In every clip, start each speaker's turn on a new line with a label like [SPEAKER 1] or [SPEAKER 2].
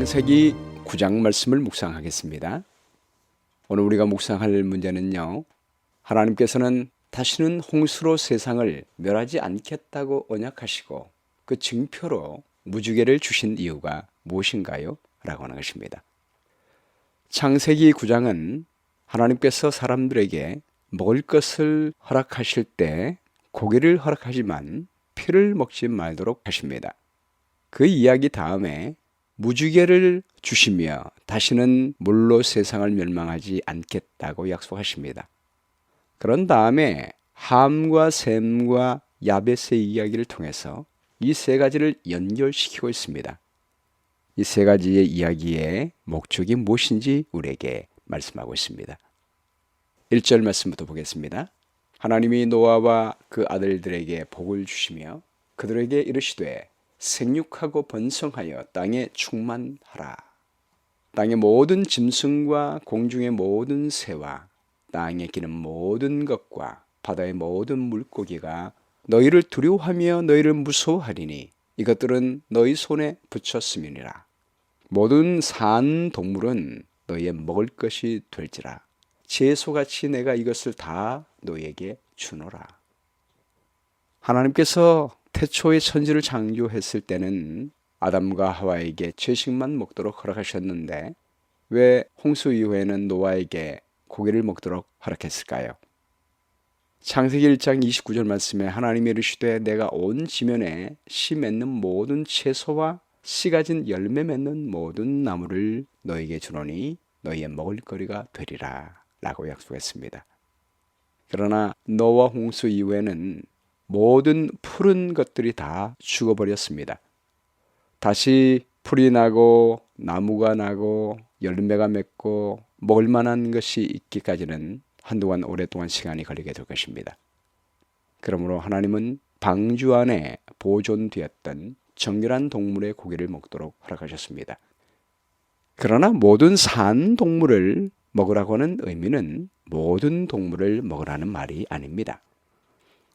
[SPEAKER 1] 창세기 9장 말씀을 묵상하겠습니다. 오늘 우리가 묵상할 문제는요, 하나님께서는 다시는 홍수로 세상을 멸하지 않겠다고 언약하시고 그 증표로 무지개를 주신 이유가 무엇인가요? 라고 하는 것입니다. 창세기 9장은 하나님께서 사람들에게 먹을 것을 허락하실 때 고기를 허락하지만 피를 먹지 말도록 하십니다. 그 이야기 다음에 무지개를 주시며 다시는 물로 세상을 멸망하지 않겠다고 약속하십니다. 그런 다음에 함과 셈과 야벳의 이야기를 통해서 이 세 가지를 연결시키고 있습니다. 이 세 가지의 이야기의 목적이 무엇인지 우리에게 말씀하고 있습니다. 1절 말씀부터 보겠습니다. 하나님이 노아와 그 아들들에게 복을 주시며 그들에게 이르시되 생육하고 번성하여 땅에 충만하라. 땅의 모든 짐승과 공중의 모든 새와 땅에 기는 모든 것과 바다의 모든 물고기가 너희를 두려워하며 너희를 무서워하리니 이것들은 너희 손에 붙였음이니라. 모든 산 동물은 너희의 먹을 것이 될지라. 채소같이 내가 이것을 다 너희에게 주노라. 하나님께서 태초의 천지를 창조했을 때는 아담과 하와에게 채식만 먹도록 허락하셨는데 왜 홍수 이후에는 노아에게 고기를 먹도록 허락했을까요? 창세기 1장 29절 말씀에 하나님이 이르시되 내가 온 지면에 씨 맺는 모든 채소와 씨 가진 열매 맺는 모든 나무를 너에게 주노니 너희의 먹을 거리가 되리라 라고 약속했습니다. 그러나 노아 홍수 이후에는 모든 푸른 것들이 다 죽어버렸습니다. 다시 풀이 나고 나무가 나고 열매가 맺고 먹을 만한 것이 있기까지는 한동안 오랫동안 시간이 걸리게 될 것입니다. 그러므로 하나님은 방주 안에 보존되었던 정결한 동물의 고기를 먹도록 허락하셨습니다. 그러나 모든 산 동물을 먹으라고 하는 의미는 모든 동물을 먹으라는 말이 아닙니다.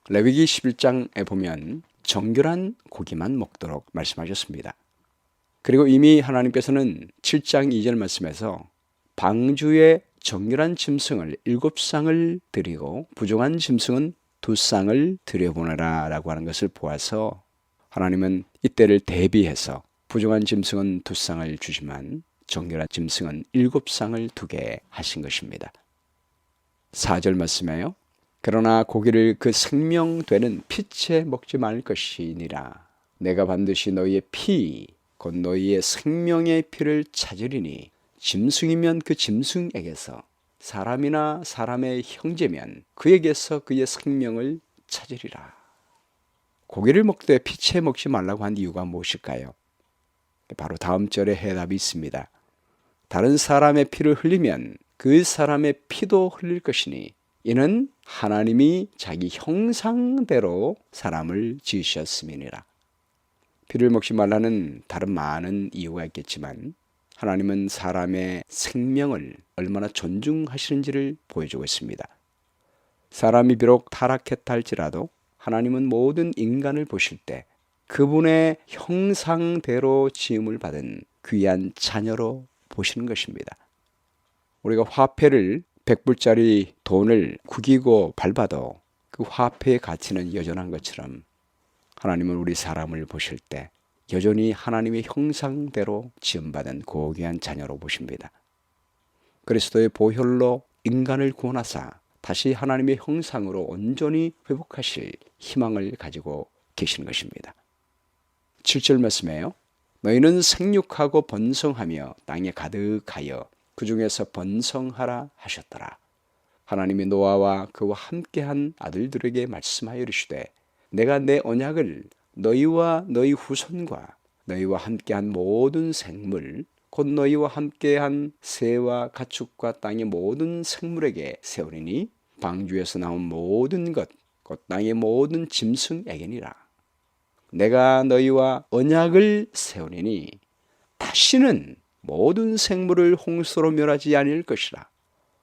[SPEAKER 1] 레위기 11장에 보면 정결한 고기만 먹도록 말씀하셨습니다. 그리고 이미 하나님께서는 7장 2절 말씀에서 방주에 정결한 짐승을 7쌍을 드리고 부정한 짐승은 2쌍을 드려보내라 라고 하는 것을 보아서 하나님은 이때를 대비해서 부정한 짐승은 2쌍을 주지만 정결한 짐승은 7쌍을 두게 하신 것입니다. 4절 말씀에요. 그러나 고기를 그 생명되는 피채 먹지 말 것이니라. 내가 반드시 너희의 피, 곧 너희의 생명의 피를 찾으리니 짐승이면 그 짐승에게서 사람이나 사람의 형제면 그에게서 그의 생명을 찾으리라. 고기를 먹되 피채 먹지 말라고 한 이유가 무엇일까요? 바로 다음 절에 해답이 있습니다. 다른 사람의 피를 흘리면 그 사람의 피도 흘릴 것이니 이는 하나님이 자기 형상대로 사람을 지으셨음이니라. 피를 먹지 말라는 다른 많은 이유가 있겠지만 하나님은 사람의 생명을 얼마나 존중하시는지를 보여주고 있습니다. 사람이 비록 타락했다 할지라도 하나님은 모든 인간을 보실 때 그분의 형상대로 지음을 받은 귀한 자녀로 보시는 것입니다. 우리가 화폐를 100불짜리 돈을 구기고 밟아도 그 화폐의 가치는 여전한 것처럼 하나님은 우리 사람을 보실 때 여전히 하나님의 형상대로 지음받은 고귀한 자녀로 보십니다. 그리스도의 보혈로 인간을 구원하사 다시 하나님의 형상으로 온전히 회복하실 희망을 가지고 계시는 것입니다. 7절 말씀에요. 너희는 생육하고 번성하며 땅에 가득하여 그 중에서 번성하라 하셨더라. 하나님이 노아와 그와 함께한 아들들에게 말씀하여 이르시되 내가 내 언약을 너희와 너희 후손과 너희와 함께한 모든 생물 곧 너희와 함께한 새와 가축과 땅의 모든 생물에게 세우리니 방주에서 나온 모든 것 곧 땅의 모든 짐승에게니라. 내가 너희와 언약을 세우리니 다시는 모든 생물을 홍수로 멸하지 아니할 것이라.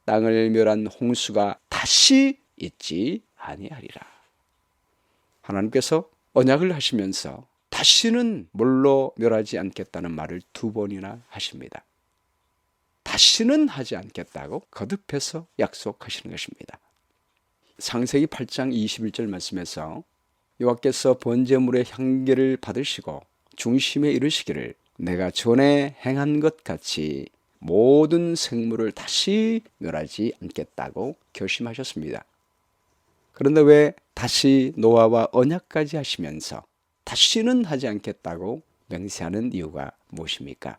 [SPEAKER 1] 땅을 멸한 홍수가 다시 있지 아니하리라. 하나님께서 언약을 하시면서 다시는 물로 멸하지 않겠다는 말을 2번이나 하십니다. 다시는 하지 않겠다고 거듭해서 약속하시는 것입니다. 창세기 8장 21절 말씀에서 여호와께서 번제물의 향기를 받으시고 중심에 이르시기를 내가 전에 행한 것 같이 모든 생물을 다시 멸하지 않겠다고 결심하셨습니다. 그런데 왜 다시 노아와 언약까지 하시면서 다시는 하지 않겠다고 맹세하는 이유가 무엇입니까?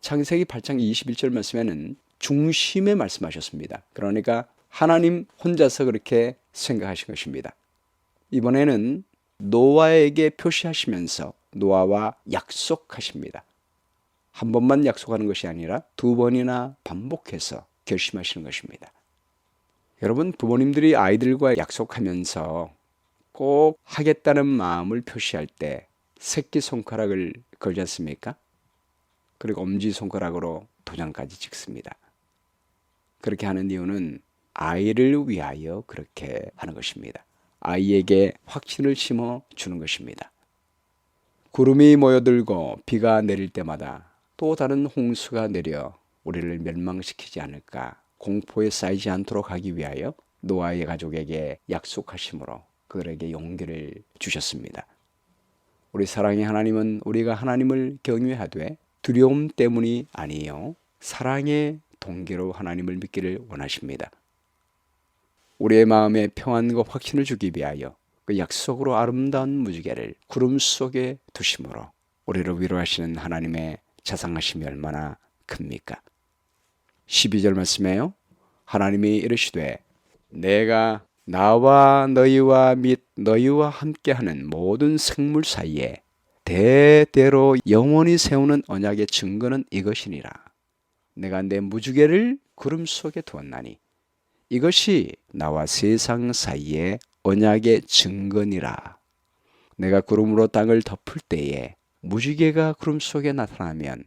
[SPEAKER 1] 창세기 8장 21절 말씀에는 중심에 말씀하셨습니다. 그러니까 하나님 혼자서 그렇게 생각하신 것입니다. 이번에는 노아에게 표시하시면서 노아와 약속하십니다. 한 번만 약속하는 것이 아니라 2번이나 반복해서 결심하시는 것입니다. 여러분, 부모님들이 아이들과 약속하면서 꼭 하겠다는 마음을 표시할 때 새끼손가락을 걸지 않습니까? 그리고 엄지손가락으로 도장까지 찍습니다. 그렇게 하는 이유는 아이를 위하여 그렇게 하는 것입니다. 아이에게 확신을 심어주는 것입니다. 구름이 모여들고 비가 내릴 때마다 또 다른 홍수가 내려 우리를 멸망시키지 않을까 공포에 쌓이지 않도록 하기 위하여 노아의 가족에게 약속하심으로 그들에게 용기를 주셨습니다. 우리 사랑의 하나님은 우리가 하나님을 경외하되 두려움 때문이 아니요 사랑의 동기로 하나님을 믿기를 원하십니다. 우리의 마음에 평안과 확신을 주기 위하여 그 약속으로 아름다운 무지개를 구름 속에 두심으로 우리를 위로하시는 하나님의 자상하심이 얼마나 큽니까? 12절 말씀에요. 하나님이 이르시되 내가 나와 너희와 및 너희와 함께하는 모든 생물 사이에 대대로 영원히 세우는 언약의 증거는 이것이니라. 내가 내 무지개를 구름 속에 두었나니 이것이 나와 세상 사이에 언약의 증거니라. 내가 구름으로 땅을 덮을 때에 무지개가 구름 속에 나타나면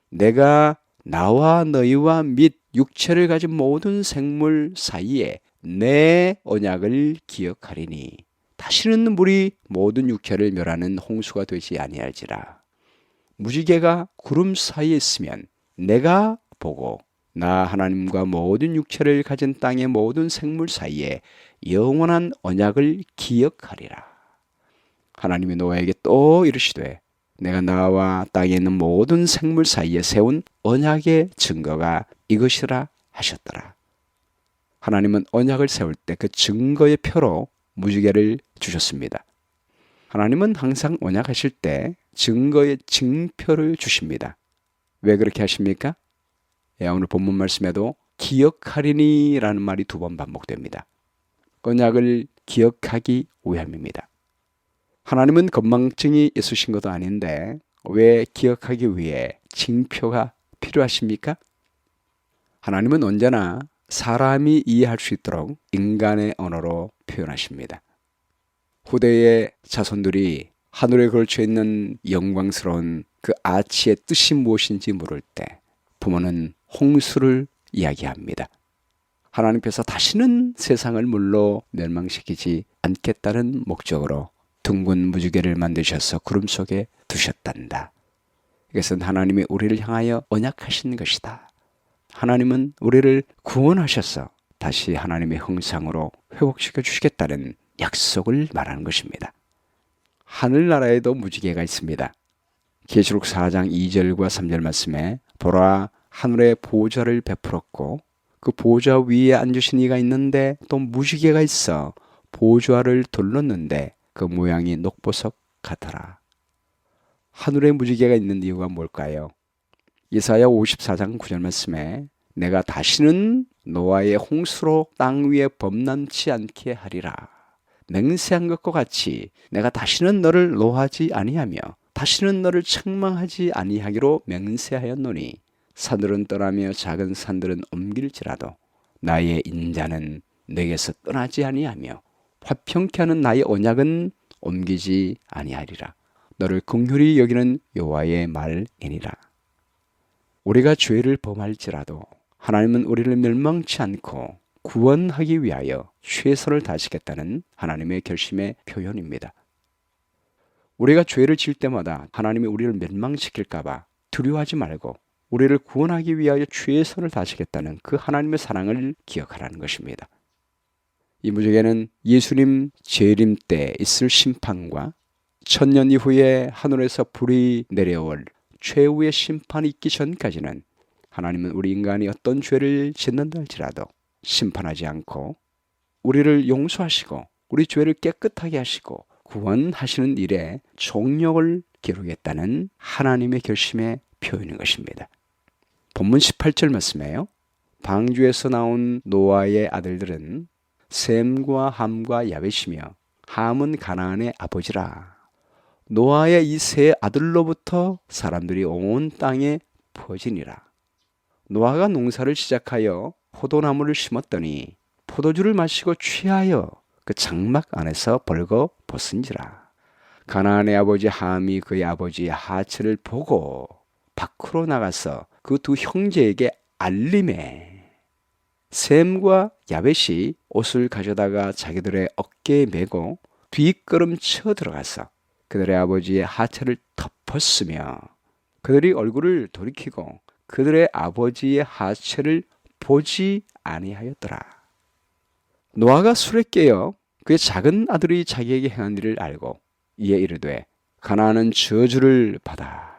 [SPEAKER 1] 내가 나와 너희와 및 육체를 가진 모든 생물 사이에 내 언약을 기억하리니 다시는 물이 모든 육체를 멸하는 홍수가 되지 아니할지라. 무지개가 구름 사이에 있으면 내가 보고 나 하나님과 모든 육체를 가진 땅의 모든 생물 사이에 영원한 언약을 기억하리라. 하나님이 노아에게 또 이르시되 내가 나와 땅에 있는 모든 생물 사이에 세운 언약의 증거가 이것이라 하셨더라. 하나님은 언약을 세울 때 그 증거의 표로 무지개를 주셨습니다. 하나님은 항상 언약하실 때 증거의 증표를 주십니다. 왜 그렇게 하십니까? 오늘 본문 말씀에도 기억하리니 라는 말이 2번 반복됩니다. 언약을 기억하기 위함입니다. 하나님은 건망증이 있으신 것도 아닌데 왜 기억하기 위해 징표가 필요하십니까? 하나님은 언제나 사람이 이해할 수 있도록 인간의 언어로 표현하십니다. 후대의 자손들이 하늘에 걸쳐 있는 영광스러운 그 아치의 뜻이 무엇인지 물을 때 부모는 홍수를 이야기합니다. 하나님께서 다시는 세상을 물로 멸망시키지 않겠다는 목적으로 둥근 무지개를 만드셔서 구름 속에 두셨단다. 이것은 하나님이 우리를 향하여 언약하신 것이다. 하나님은 우리를 구원하셔서 다시 하나님의 형상으로 회복시켜 주시겠다는 약속을 말하는 것입니다. 하늘나라에도 무지개가 있습니다. 계시록 4장 2절과 3절 말씀에 보라 하늘에 보좌를 베풀었고 그 보좌 위에 앉으신 이가 있는데 또 무지개가 있어 보좌를 둘렀는데 그 모양이 녹보석 같더라. 하늘에 무지개가 있는 이유가 뭘까요? 이사야 54장 9절 말씀에 내가 다시는 노아의 홍수로 땅 위에 범람치 않게 하리라. 맹세한 것과 같이 내가 다시는 너를 노하지 아니하며 다시는 너를 책망하지 아니하기로 맹세하였노니 산들은 떠나며 작은 산들은 옮길지라도 나의 인자는 내게서 떠나지 아니하며 화평케 하는 나의 언약은 옮기지 아니하리라. 너를 긍휼히 여기는 여호와의 말이니라. 우리가 죄를 범할지라도 하나님은 우리를 멸망치 않고 구원하기 위하여 최선을 다하시겠다는 하나님의 결심의 표현입니다. 우리가 죄를 지을 때마다 하나님이 우리를 멸망시킬까 봐 두려워하지 말고 우리를 구원하기 위하여 최선을 다하시겠다는 그 하나님의 사랑을 기억하라는 것입니다. 이 무적에는 예수님 재림 때 있을 심판과 천년 이후에 하늘에서 불이 내려올 최후의 심판이 있기 전까지는 하나님은 우리 인간이 어떤 죄를 짓는다 할지라도 심판하지 않고 우리를 용서하시고 우리 죄를 깨끗하게 하시고 구원하시는 일에 종력을 기르겠다는 하나님의 결심의 표현인 것입니다. 본문 18절 말씀이에요. 방주에서 나온 노아의 아들들은 셈과 함과 야벳이며 함은 가나안의 아버지라. 노아의 이 세 아들로부터 사람들이 온 땅에 퍼지니라. 노아가 농사를 시작하여 포도나무를 심었더니 포도주를 마시고 취하여 그 장막 안에서 벌거 벗은지라. 가나안의 아버지 함이 그의 아버지 하츠를 보고 밖으로 나가서 그 두 형제에게 알림해 셈과 야벳이 옷을 가져다가 자기들의 어깨에 메고 뒷걸음 쳐 들어가서 그들의 아버지의 하체를 덮었으며 그들이 얼굴을 돌이키고 그들의 아버지의 하체를 보지 아니하였더라. 노아가 술에 깨어 그의 작은 아들이 자기에게 행한 일을 알고 이에 이르되 가나안은 저주를 받아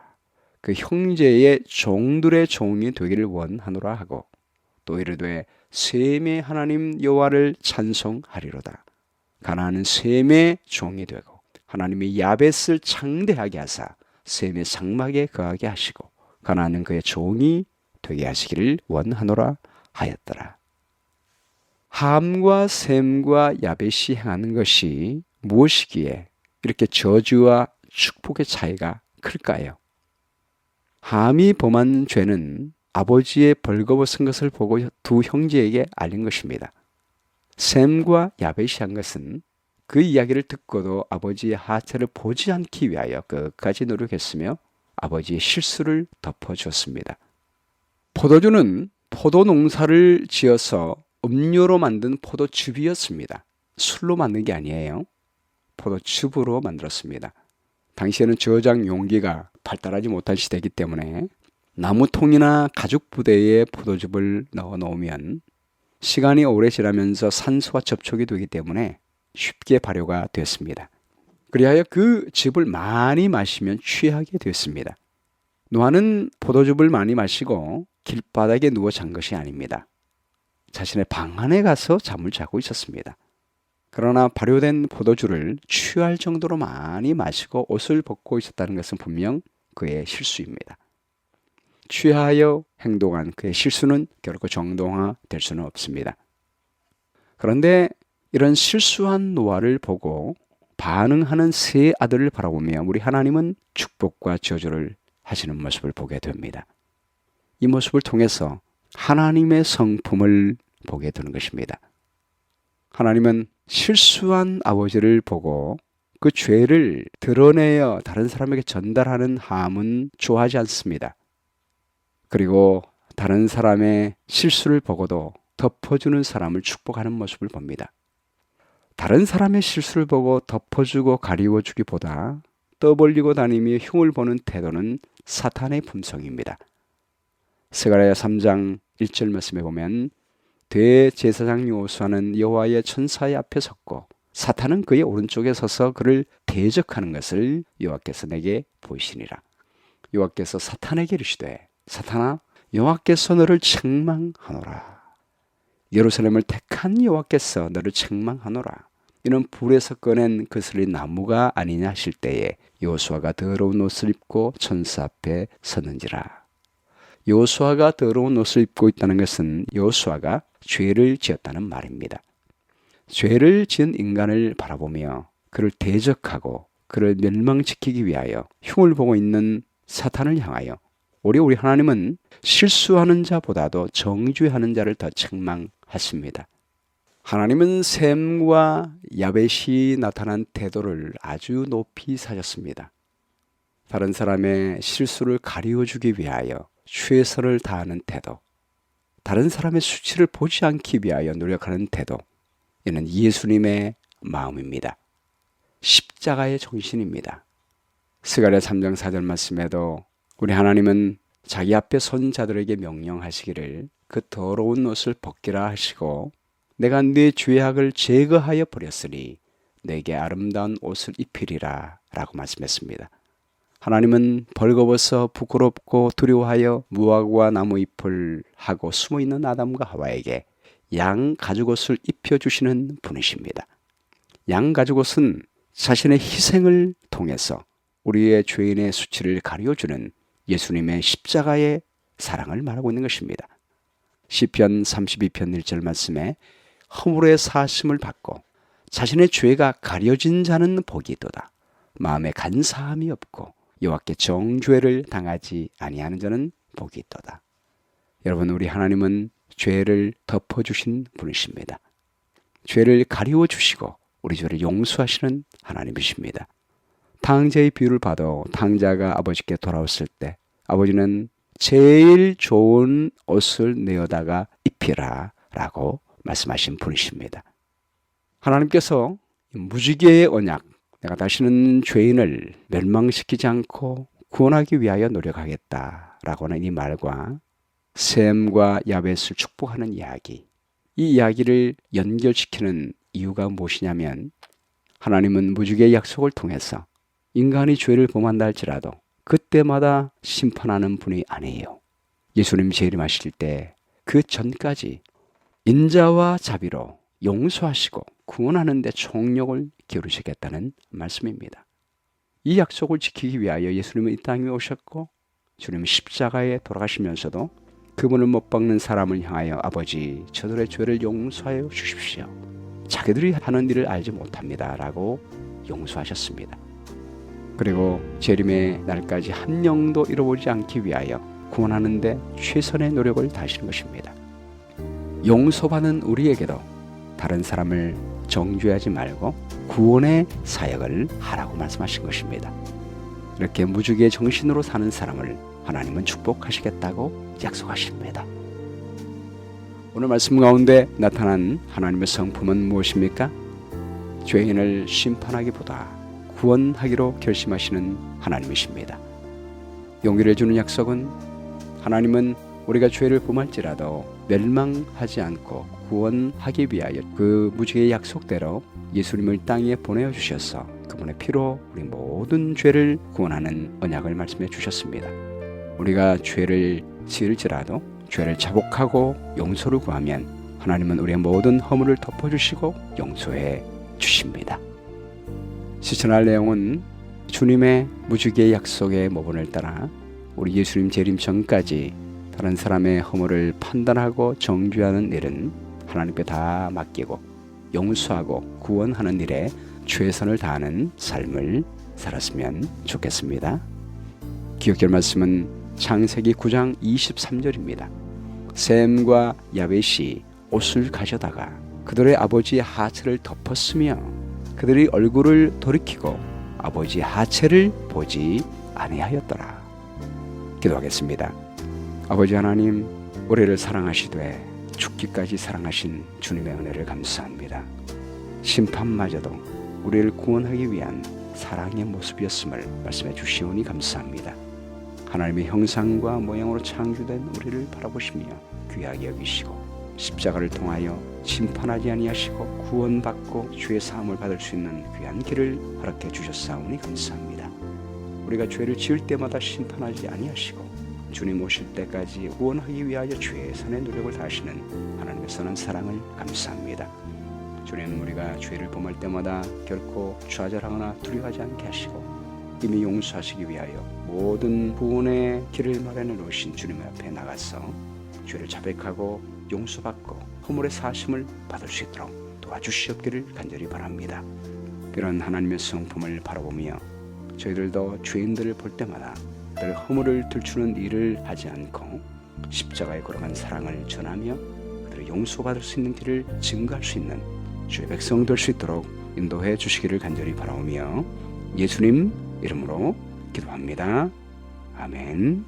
[SPEAKER 1] 그 형제의 종들의 종이 되기를 원하노라 하고 또 이르되 셈의 하나님 여호와를 찬송하리로다. 가나안은 셈의 종이 되고 하나님이 야벳을 창대하게 하사 셈의 장막에 거하게 하시고 가나안은 그의 종이 되게 하시기를 원하노라 하였더라. 함과 셈과 야벳이 행하는 것이 무엇이기에 이렇게 저주와 축복의 차이가 클까요? 함이 범한 죄는 아버지의 벌거벗은 것을 보고 두 형제에게 알린 것입니다. 셈과 야벳이 한 것은 그 이야기를 듣고도 아버지의 하체를 보지 않기 위하여 끝까지 노력했으며 아버지의 실수를 덮어주었습니다. 포도주는 포도 농사를 지어서 음료로 만든 포도즙이었습니다. 술로 만든 게 아니에요. 포도즙으로 만들었습니다. 당시에는 저장 용기가 발달하지 못한 시대이기 때문에 나무통이나 가죽 부대에 포도즙을 넣어 놓으면 시간이 오래 지나면서 산소와 접촉이 되기 때문에 쉽게 발효가 됐습니다. 그리하여 그 즙을 많이 마시면 취하게 됐습니다. 노아는 포도즙을 많이 마시고 길바닥에 누워 잔 것이 아닙니다. 자신의 방 안에 가서 잠을 자고 있었습니다. 그러나 발효된 포도주를 취할 정도로 많이 마시고 옷을 벗고 있었다는 것은 분명 그의 실수입니다. 취하여 행동한 그의 실수는 결코 정당화될 수는 없습니다. 그런데 이런 실수한 노아를 보고 반응하는 세 아들을 바라보며 우리 하나님은 축복과 저주를 하시는 모습을 보게 됩니다. 이 모습을 통해서 하나님의 성품을 보게 되는 것입니다. 하나님은 실수한 아버지를 보고 그 죄를 드러내어 다른 사람에게 전달하는 함은 좋아하지 않습니다. 그리고 다른 사람의 실수를 보고도 덮어주는 사람을 축복하는 모습을 봅니다. 다른 사람의 실수를 보고 덮어주고 가리워주기보다 떠벌리고 다니며 흉을 보는 태도는 사탄의 품성입니다. 스가랴 3장 1절 말씀에 보면 대제사장 요수아는 여호와의 천사의 앞에 섰고 사탄은 그의 오른쪽에 서서 그를 대적하는 것을 여호와께서 내게 보이시니라. 여호와께서 사탄에게 이르시되 사탄아 여호와께서 너를 책망하노라. 예루살렘을 택한 여호와께서 너를 책망하노라. 이는 불에서 꺼낸 그슬이 나무가 아니냐 하실 때에 여호수아가 더러운 옷을 입고 천사 앞에 섰는지라. 여호수아가 더러운 옷을 입고 있다는 것은 여호수아가 죄를 지었다는 말입니다. 죄를 지은 인간을 바라보며 그를 대적하고 그를 멸망시키기 위하여 흉을 보고 있는 사탄을 향하여 우리 하나님은 실수하는 자보다도 정죄하는 자를 더 책망하십니다. 하나님은 셈과 야벳이 나타난 태도를 아주 높이 사셨습니다. 다른 사람의 실수를 가리워주기 위하여 최선을 다하는 태도, 다른 사람의 수치를 보지 않기 위하여 노력하는 태도, 이는 예수님의 마음입니다. 십자가의 정신입니다. 스가랴 3장 4절 말씀에도 우리 하나님은 자기 앞에 선 자들에게 명령하시기를 그 더러운 옷을 벗기라 하시고 내가 네 죄악을 제거하여 버렸으니 내게 아름다운 옷을 입히리라 라고 말씀했습니다. 하나님은 벌거벗어 부끄럽고 두려워하여 무화과 나무 잎을 하고 숨어있는 아담과 하와에게 양 가죽옷을 입혀주시는 분이십니다. 양 가죽옷은 자신의 희생을 통해서 우리의 죄인의 수치를 가려주는 예수님의 십자가의 사랑을 말하고 있는 것입니다. 시편 32편 1절 말씀에 허물의 사심을 받고 자신의 죄가 가려진 자는 복이 있도다. 마음에 간사함이 없고 여호와께 정죄를 당하지 아니하는 자는 복이 있도다. 여러분, 우리 하나님은 죄를 덮어주신 분이십니다. 죄를 가리워 주시고 우리 죄를 용서하시는 하나님이십니다. 탕자의 비유를 봐도 탕자가 아버지께 돌아왔을 때 아버지는 제일 좋은 옷을 내어다가 입히라 라고 말씀하신 분이십니다. 하나님께서 무지개의 언약, 내가 다시는 죄인을 멸망시키지 않고 구원하기 위하여 노력하겠다라고 하는 이 말과 셈과 야벳을 축복하는 이야기, 이 이야기를 연결시키는 이유가 무엇이냐면 하나님은 무지개의 약속을 통해서 인간이 죄를 범한다 할지라도 그때마다 심판하는 분이 아니에요. 예수님 재림하실 때 그 전까지 인자와 자비로 용서하시고 구원하는 데 총력을 기울이시겠다는 말씀입니다. 이 약속을 지키기 위하여 예수님은 이 땅에 오셨고 주님은 십자가에 돌아가시면서도 그분을 못 박는 사람을 향하여 아버지 저들의 죄를 용서하여 주십시오. 자기들이 하는 일을 알지 못합니다 라고 용서하셨습니다. 그리고 재림의 날까지 한 영도 잃어보지 않기 위하여 구원하는 데 최선의 노력을 다하시는 것입니다. 용서받는 우리에게도 다른 사람을 정죄하지 말고 구원의 사역을 하라고 말씀하신 것입니다. 이렇게 무지개의 정신으로 사는 사람을 하나님은 축복하시겠다고 약속하십니다. 오늘 말씀 가운데 나타난 하나님의 성품은 무엇입니까? 죄인을 심판하기보다 구원하기로 결심하시는 하나님이십니다. 용기를 주는 약속은 하나님은 우리가 죄를 범할지라도 멸망하지 않고 구원하기 위하여 그 무지개의 약속대로 예수님을 땅에 보내주셔서 그분의 피로 우리 모든 죄를 구원하는 언약을 말씀해 주셨습니다. 우리가 죄를 지을지라도 죄를 자복하고 용서를 구하면 하나님은 우리의 모든 허물을 덮어주시고 용서해 주십니다. 실천할 내용은 주님의 무지개의 약속의 모본을 따라 우리 예수님 재림 전까지 다른 사람의 허물을 판단하고 정죄하는 일은 하나님께 다 맡기고 용서하고 구원하는 일에 최선을 다하는 삶을 살았으면 좋겠습니다. 기억할 말씀은 창세기 9장 23절입니다. 셈과 야벳이 옷을 가져다가 그들의 아버지의 하체를 덮었으며 그들이 얼굴을 돌이키고 아버지의 하체를 보지 아니하였더라. 기도하겠습니다. 아버지 하나님, 우리를 사랑하시되 죽기까지 사랑하신 주님의 은혜를 감사합니다. 심판마저도 우리를 구원하기 위한 사랑의 모습이었음을 말씀해 주시오니 감사합니다. 하나님의 형상과 모양으로 창조된 우리를 바라보시며 귀하게 여기시고 십자가를 통하여 심판하지 아니하시고 구원받고 죄의 사함을 받을 수 있는 귀한 길을 허락해 주셨사오니 감사합니다. 우리가 죄를 지을 때마다 심판하지 아니하시고 주님 오실 때까지 구원하기 위하여 최선의 노력을 다하시는 하나님의 선한 사랑을 감사합니다. 주님, 우리가 죄를 범할 때마다 결코 좌절하거나 두려워하지 않게 하시고 이미 용서하시기 위하여 모든 구원의 길을 마련해 놓으신 주님 앞에 나가서 죄를 자백하고 용서받고 허물의 사심을 받을 수 있도록 도와주시옵기를 간절히 바랍니다. 그런 하나님의 성품을 바라보며 저희들도 죄인들을 볼 때마다 그들의 허물을 들추는 일을 하지 않고 십자가에 걸어간 사랑을 전하며 그들의 용서받을 수 있는 길을 증거할 수 있는 주의 백성 될 수 있도록 인도해 주시기를 간절히 바라오며 예수님 이름으로 기도합니다. 아멘.